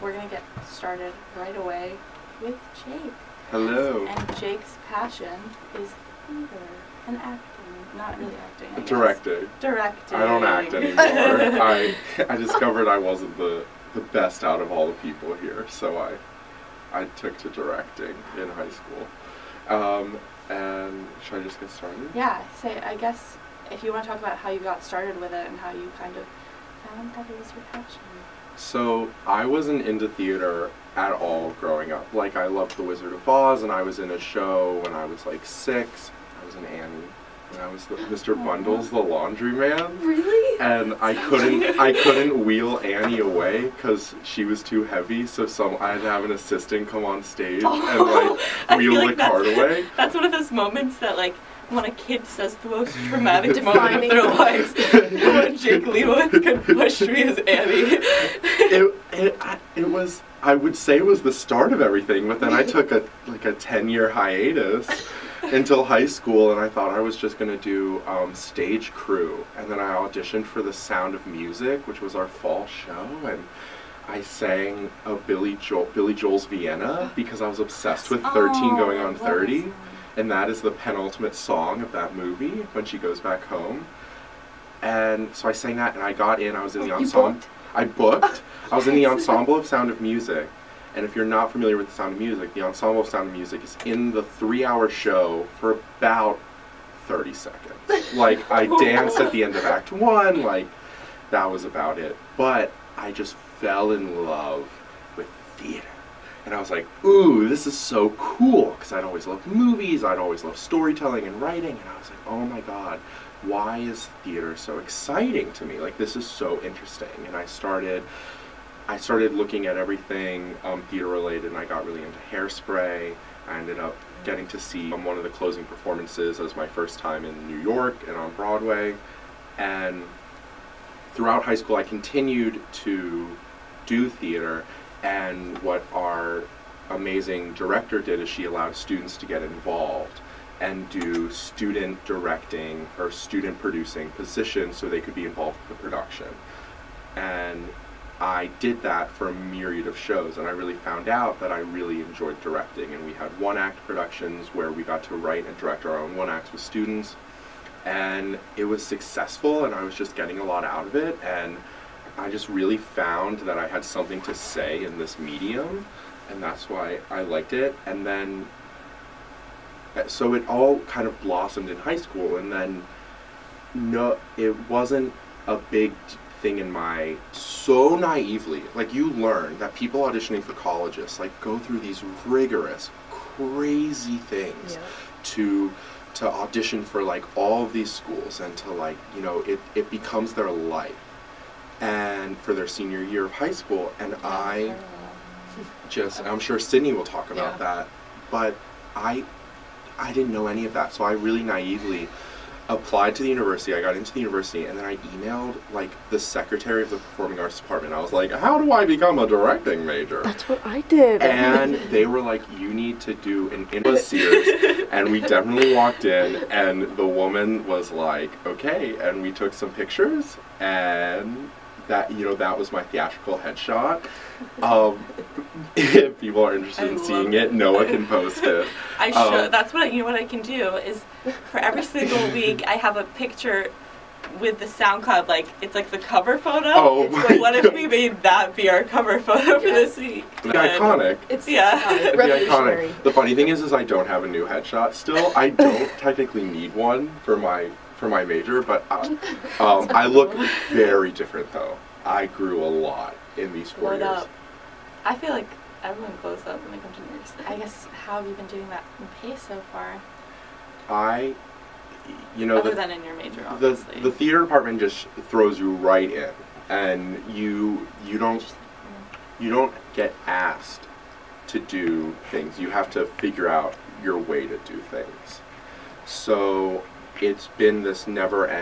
we're going to get started right away with Jake. Hello. And Jake's passion is theater and acting. Not really acting, I guess. Directing. Directing. I don't act anymore. I discovered I wasn't the best out of all the people here, so I took to directing in high school. And should I just get started? Yeah, I guess if you want to talk about how you got started with it and how you kind of found that it was your passion. So I wasn't into theater at all growing up. Like, I loved The Wizard of Oz, and I was in a show when I was like 6. I was in Annie. And I was Mr. Bundles, the laundryman. Really? And I couldn't wheel Annie away because she was too heavy. So I had to have an assistant come on stage and like wheel the cart away. That's one of those moments that like when a kid says the most traumatic moment of their lives. When Jake Lebowitz could push me as Annie. It was, I would say it was the start of everything, but then I took a 10-year hiatus until high school, and I thought I was just going to do stage crew, and then I auditioned for The Sound of Music, which was our fall show, and I sang Billy Joel's Vienna because I was obsessed with 13 going on 30, and that is the penultimate song of that movie when she goes back home. And so I sang that, and I got in. I was in the ensemble. I booked. I was in the ensemble of Sound of Music. And if you're not familiar with The Sound of Music, the ensemble of Sound of Music is in the 3-hour show for about 30 seconds. Like, I danced at the end of Act 1, like, that was about it. But I just fell in love with theater. And I was like, ooh, this is so cool, because I'd always loved movies, I'd always loved storytelling and writing, and I was like, oh my god, why is theater so exciting to me? Like, this is so interesting. And I started looking at everything theater related, and I got really into Hairspray. I ended up getting to see one of the closing performances as my first time in New York and on Broadway. And throughout high school I continued to do theater, and what our amazing director did is she allowed students to get involved and do student directing or student producing positions so they could be involved with the production. And I did that for a myriad of shows, and I really found out that I really enjoyed directing. And we had one-act productions where we got to write and direct our own one-acts with students, and it was successful, and I was just getting a lot out of it, and I just really found that I had something to say in this medium, and that's why I liked it. And then, so it all kind of blossomed in high school, and then it wasn't a big thing in my, so naively, like, you learn that people auditioning for colleges like go through these rigorous, crazy things to audition for like all of these schools, and to, like, you know, it becomes their life, and for their senior year of high school. And I'm sure Sydney will talk about that, but I didn't know any of that, so I really naively applied to the university. I got into the university, and then I emailed like the secretary of the performing arts department. I was like, how do I become a directing major? That's what I did. And they were like, you need to do an intro series. And we definitely walked in, and the woman was like, okay, and we took some pictures, and that, you know, that was my theatrical headshot. If people are interested in seeing it, Noah can post it. I should. That's what what I can do is, for every single week I have a picture with the SoundCloud, like, it's like the cover photo. Oh, like, what if we made that be our cover photo for this week? It'd be iconic. It's It'd be iconic. The funny thing is I don't have a new headshot still. I don't technically need one for my major, but I look very different though. I grew a lot in these 4 years. Up. I feel like everyone glows up when they come to nursing. I guess, how have you been doing that in pace so far? Other than in your major, obviously. The theater department just throws you right in, and you don't get asked to do things. You have to figure out your way to do things. So it's been this never-ending